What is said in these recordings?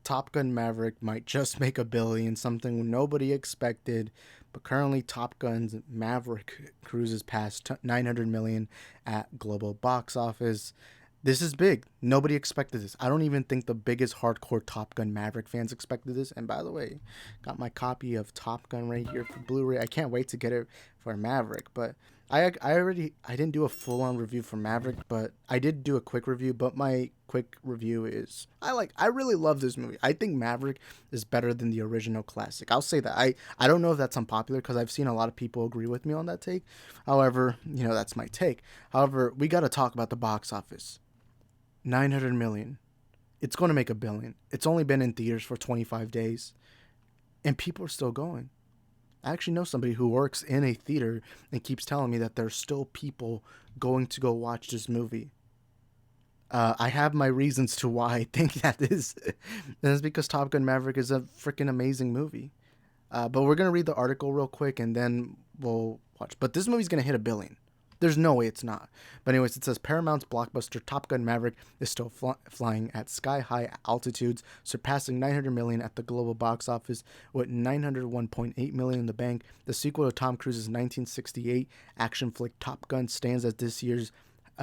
Top Gun Maverick might just make a billion, something nobody expected. But currently, Top Gun's Maverick cruises past 900 million at global box office. This is big. Nobody expected this. I don't even think the biggest hardcore Top Gun Maverick fans expected this. And by the way, got my copy of Top Gun right here for Blu-ray. I can't wait to get it for Maverick. But I didn't do a full-on review for Maverick, but I did do a quick review. But my quick review is I really love this movie. I think Maverick is better than the original classic. I'll say that. I don't know if that's unpopular because I've seen a lot of people agree with me on that take. However, that's my take. However, we got to talk about the box office. 900 million. It's going to make a billion. It's only been in theaters for 25 days and people are still going. I actually know somebody who works in a theater and keeps telling me that there's still people going to go watch this movie. I have my reasons to why I think that is. And it's because Top Gun Maverick is a freaking amazing movie. But we're going to read the article real quick and then we'll watch. But this movie's going to hit a billion. There's no way it's not. But anyways, it says Paramount's blockbuster Top Gun Maverick is still flying at sky-high altitudes, surpassing 900 million at the global box office with 901.8 million in the bank. The sequel to Tom Cruise's 1968 action flick Top Gun stands as this year's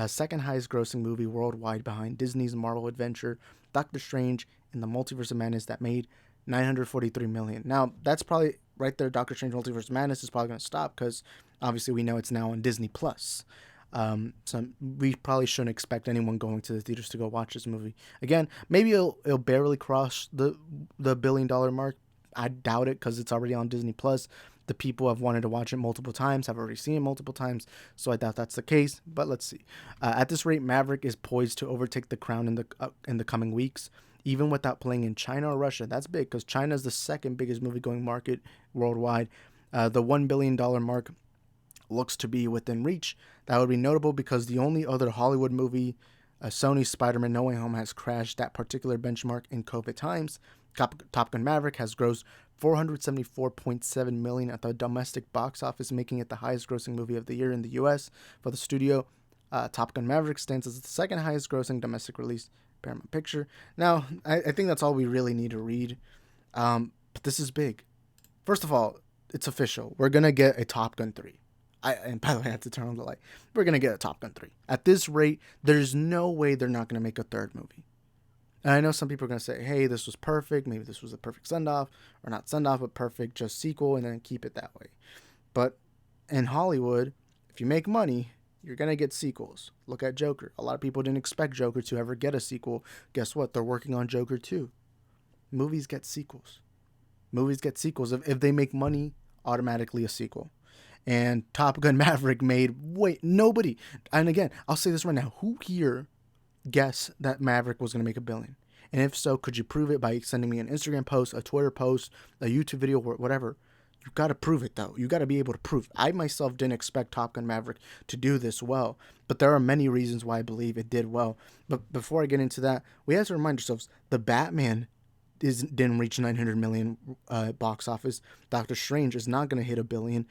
second highest grossing movie worldwide behind Disney's Marvel adventure Doctor Strange in the Multiverse of Madness that made 943 million. Now, that's probably right there. Doctor Strange Multiverse of Madness is probably going to stop because obviously we know it's now on Disney Plus. So we probably shouldn't expect anyone going to the theaters to go watch this movie. Again, maybe it'll barely cross the $1 billion mark. I doubt it because it's already on Disney Plus. The people have wanted to watch it multiple times, have already seen it multiple times, so I doubt that's the case. But let's see. At this rate, Maverick is poised to overtake the crown in the coming weeks, even without playing in China or Russia. That's big because China is the second biggest movie-going market worldwide. The $1 billion mark looks to be within reach. That would be notable because the only other Hollywood movie, Sony's Spiderman No Way Home, has crashed that particular benchmark in COVID times. Top Gun Maverick has grossed $474.7 million at the domestic box office, making it the highest grossing movie of the year in the U.S. For the studio, Top Gun Maverick stands as the second highest grossing domestic release Paramount Picture. Now, I think that's all we really need to read. But this is big. First of all, it's official. We're going to get a Top Gun 3. And by the way, I had to turn on the light. We're going to get a Top Gun 3. At this rate, there's no way they're not going to make a third movie. And I know some people are going to say, hey, this was perfect. Maybe this was a perfect send-off. Or not send-off, but perfect just sequel, and then keep it that way. But in Hollywood, if you make money, you're going to get sequels. Look at Joker. A lot of people didn't expect Joker to ever get a sequel. Guess what? They're working on Joker 2. Movies get sequels. Movies get sequels. If they make money, automatically a sequel. And Top Gun Maverick made, nobody. And again, I'll say this right now. Who here guessed that Maverick was going to make a billion? And if so, could you prove it by sending me an Instagram post, a Twitter post, a YouTube video, whatever? You got to prove it, though. You got to be able to prove. I myself didn't expect Top Gun Maverick to do this well, but there are many reasons why I believe it did well. But before I get into that, we have to remind ourselves the Batman didn't reach 900 million box office. Doctor Strange is not going to hit $1 billion.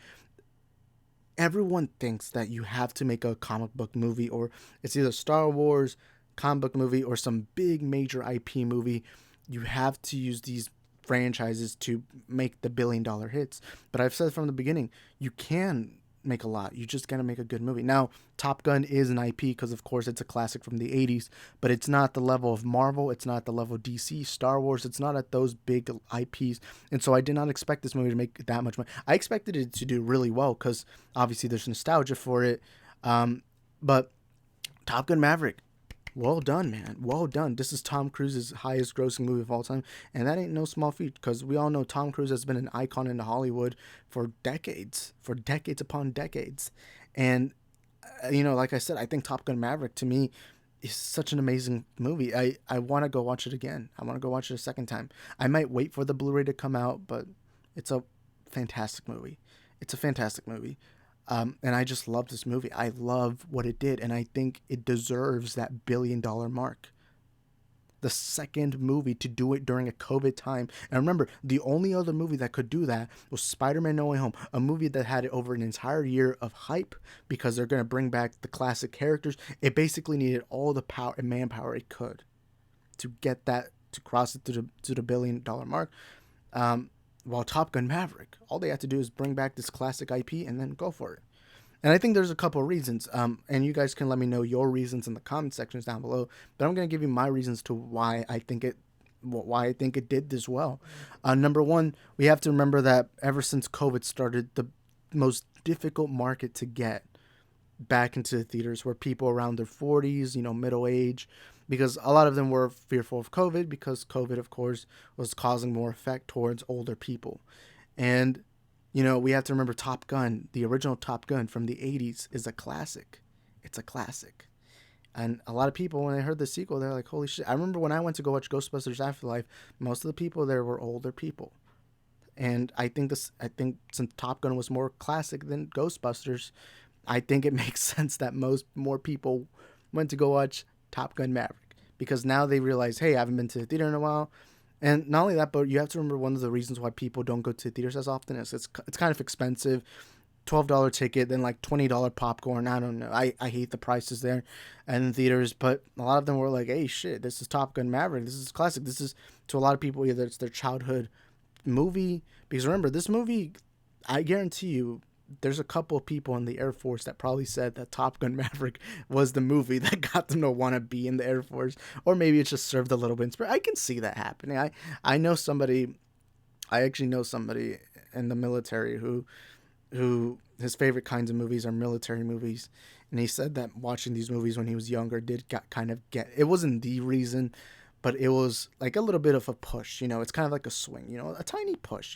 Everyone thinks that you have to make a comic book movie, or it's either Star Wars, comic book movie, or some big major IP movie. You have to use these franchises to make the $1 billion hits. But I've said from the beginning, you can make a lot. You just got to make a good movie. Now, Top Gun is an IP because, of course, it's a classic from the 80s, but it's not the level of Marvel. It's not the level of DC, Star Wars. It's not at those big IPs. And so I did not expect this movie to make that much money. I expected it to do really well because obviously there's nostalgia for it. But Top Gun Maverick, well done, man. Well done. This is Tom Cruise's highest grossing movie of all time. And that ain't no small feat because we all know Tom Cruise has been an icon in Hollywood for decades upon decades. And, like I said, I think Top Gun Maverick to me is such an amazing movie. I want to go watch it again. I want to go watch it a second time. I might wait for the Blu-ray to come out, but it's a fantastic movie. It's a fantastic movie. And I just love this movie. I love what it did, and I think it deserves that $1 billion mark. The second movie to do it during a COVID time. And remember, the only other movie that could do that was Spiderman No Way Home, a movie that had over an entire year of hype because they're going to bring back the classic characters. It basically needed all the power and manpower it could to get that to cross it to the $1 billion mark. While Top Gun Maverick, all they had to do is bring back this classic IP and then go for it. And I think there's a couple of reasons. And you guys can let me know your reasons in the comment sections down below. But I'm gonna give you my reasons to why I think it did this well. Number one, we have to remember that ever since COVID started, the most difficult market to get back into the theaters were people around their 40s, middle age, because a lot of them were fearful of COVID because COVID, of course, was causing more effect towards older people. And, we have to remember Top Gun, the original Top Gun from the 80s, is a classic. It's a classic. And a lot of people, when they heard the sequel, they're like, holy shit. I remember when I went to go watch Ghostbusters Afterlife, most of the people there were older people. And I think since Top Gun was more classic than Ghostbusters, I think it makes sense that more people went to go watch Top Gun Maverick, because now they realize, hey, I haven't been to the theater in a while. And not only that, but you have to remember one of the reasons why people don't go to theaters as often is it's kind of expensive. $12 ticket, then like $20 popcorn. I don't know. I hate the prices there and in theaters, but a lot of them were like, hey, shit, this is Top Gun Maverick. This is classic. This is, to a lot of people, either it's their childhood movie. Because remember, this movie, I guarantee you, there's a couple of people in the Air Force that probably said that Top Gun Maverick was the movie that got them to want to be in the Air Force. Or maybe it just served a little bit. I can see that happening. I actually know somebody in the military who his favorite kinds of movies are military movies, and he said that watching these movies when he was younger it wasn't the reason, but it was like a little bit of a push. It's kind of like a swing, a tiny push.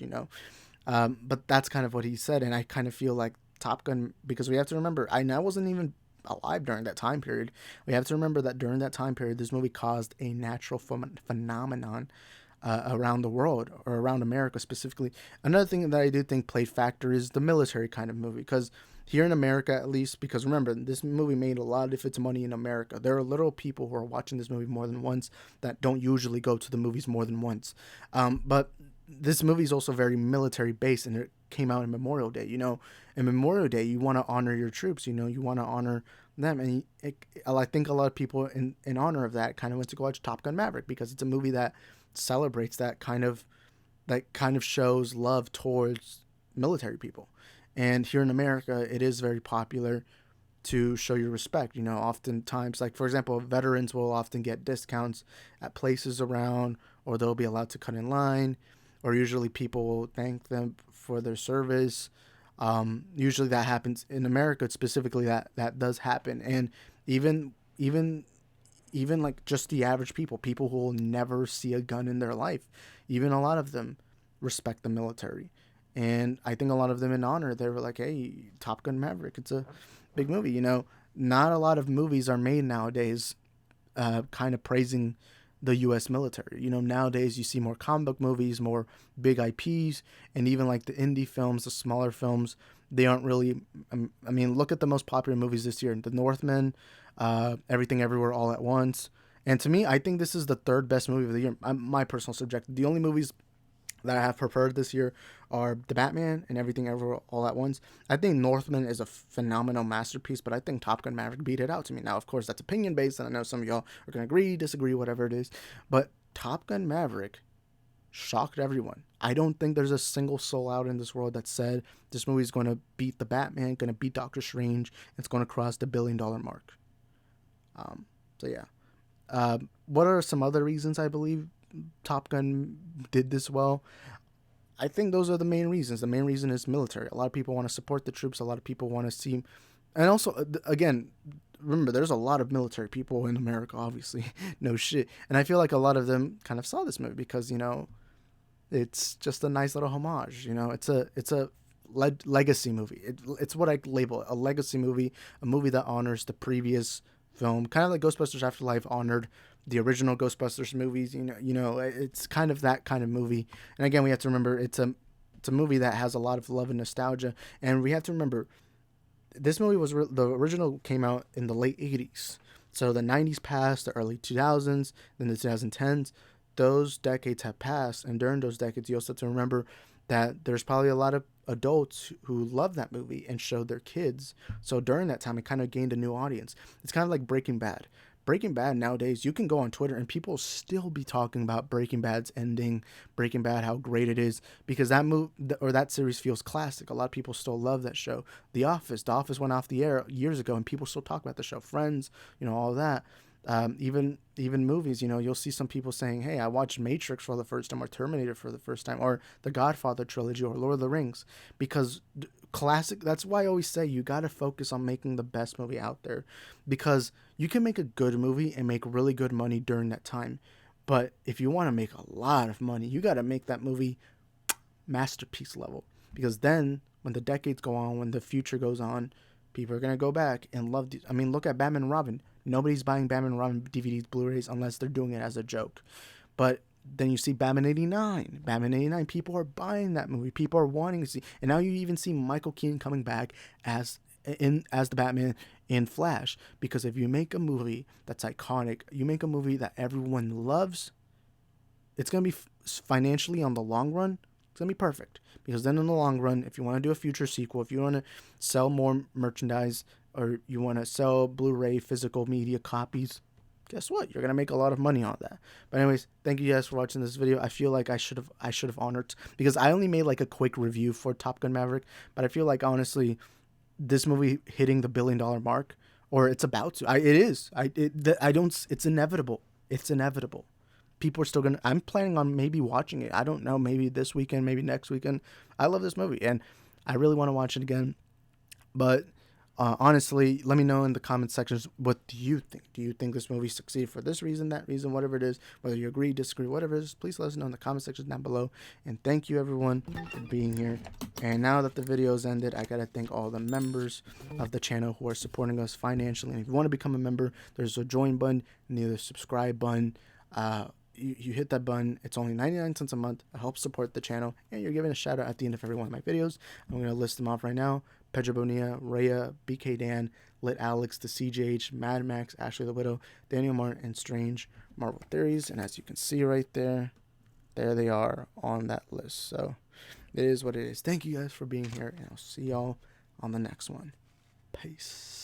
But that's kind of what he said, and I kind of feel like Top Gun, because we have to remember, I wasn't even alive during that time period. We have to remember that during that time period, this movie caused a natural phenomenon around the world, or around America specifically. Another thing that I do think played factor is the military kind of movie, because here in America, at least, because remember, this movie made a lot of its money in America. There are literal people who are watching this movie more than once that don't usually go to the movies more than once. But this movie is also very military based, and it came out on Memorial Day. In Memorial Day, you want to honor your troops. You want to honor them, and I think a lot of people in honor of that kind of went to go watch Top Gun Maverick, because it's a movie that celebrates that kind of shows love towards military people. And here in America, it is very popular to show your respect. Oftentimes, like for example, veterans will often get discounts at places around, or they'll be allowed to cut in line, or usually people will thank them for their service. Usually that happens in America specifically. That does happen. And even like just the average people who will never see a gun in their life, even a lot of them respect the military. And I think a lot of them in honor, they were like, hey, Top Gun Maverick, it's a big movie. Not a lot of movies are made nowadays kind of praising the U.S. military. Nowadays you see more comic book movies, more big IPs, and even like the indie films, the smaller films, they aren't really, look at the most popular movies this year. The Northmen, Everything Everywhere All at Once. And to me, I think this is the third best movie of the year. My personal subjective. The only movies that I have preferred this year are The Batman and Everything Everywhere All at Once. I think Northmen is a phenomenal masterpiece, but I think Top Gun Maverick beat it out to me. Now, of course, that's opinion based, and I know some of y'all are going to agree, disagree, whatever it is. But Top Gun Maverick shocked everyone. I don't think there's a single soul out in this world that said this movie is going to beat The Batman, going to beat Doctor Strange, it's going to cross the $1 billion mark. So yeah. What are some other reasons I believe Top Gun did this well? I think those are the main reasons. The main reason is military. A lot of people want to support the troops. A lot of people want to see, and also, again, remember, there's a lot of military people in America, obviously. No shit. And I feel like a lot of them kind of saw this movie because, it's just a nice little homage. It's a legacy movie. It's what I label it, a legacy movie, a movie that honors the previous film, kind of like Ghostbusters Afterlife honored the original Ghostbusters movies. It's kind of that kind of movie. And again, we have to remember it's a movie that has a lot of love and nostalgia. And we have to remember this movie was the original came out in the late 80s. So the 90s passed, the early 2000s, then the 2010s. Those decades have passed, and during those decades, you also have to remember that there's probably a lot of adults who love that movie and showed their kids. So during that time, it kind of gained a new audience. It's kind of like Breaking Bad. Breaking Bad nowadays, you can go on Twitter and people still be talking about Breaking Bad's ending, Breaking Bad, how great it is, because that series feels classic. A lot of people still love that show. The Office went off the air years ago, and people still talk about the show. Friends, all that. Even movies, you'll see some people saying, "Hey, I watched Matrix for the first time, or Terminator for the first time, or the Godfather trilogy, or Lord of the Rings," because classic. That's why I always say you got to focus on making the best movie out there, because you can make a good movie and make really good money during that time, but if you want to make a lot of money, you got to make that movie masterpiece level, because then when the decades go on, when the future goes on, people are gonna go back and love these. I mean, look at Batman and Robin. Nobody's buying Batman and Robin DVDs, Blu-rays unless they're doing it as a joke. But then you see Batman 89. Batman 89, people are buying that movie. People are wanting to see. And now you even see Michael Keaton coming back as the Batman in Flash. Because if you make a movie that's iconic, you make a movie that everyone loves, it's going to be financially on the long run, it's going to be perfect. Because then in the long run, if you want to do a future sequel, if you want to sell more merchandise, or you want to sell Blu-ray physical media copies, guess what? You're going to make a lot of money on that. But anyways, thank you guys for watching this video. I feel like I should have honored, because I only made like a quick review for Top Gun Maverick, but I feel like honestly this movie hitting the $1 billion mark, or it's about to. It's inevitable. It's inevitable. People are still gonna. I'm planning on maybe watching it. I don't know. Maybe this weekend. Maybe next weekend. I love this movie, and I really want to watch it again. But honestly, let me know in the comment sections, what do you think? Do you think this movie succeeded for this reason, that reason, whatever it is? Whether you agree, disagree, whatever it is, please let us know in the comment section down below. And thank you everyone for being here. And now that the video's ended, I gotta thank all the members of the channel who are supporting us financially. And if you want to become a member, there's a join button and the subscribe button. You hit that button. It's only 99 cents a month. It helps support the channel, and you're given a shout out at the end of every one of my videos. I'm going to list them off right now: Pedro Bonilla, Rhea, BK Dan, Lit Alex, the CJH, Mad Max, Ashley the Widow, Daniel Martin, and Strange Marvel Theories. And as you can see right there they are on that list. So it is what it is. Thank you guys for being here, and I'll see y'all on the next one. Peace.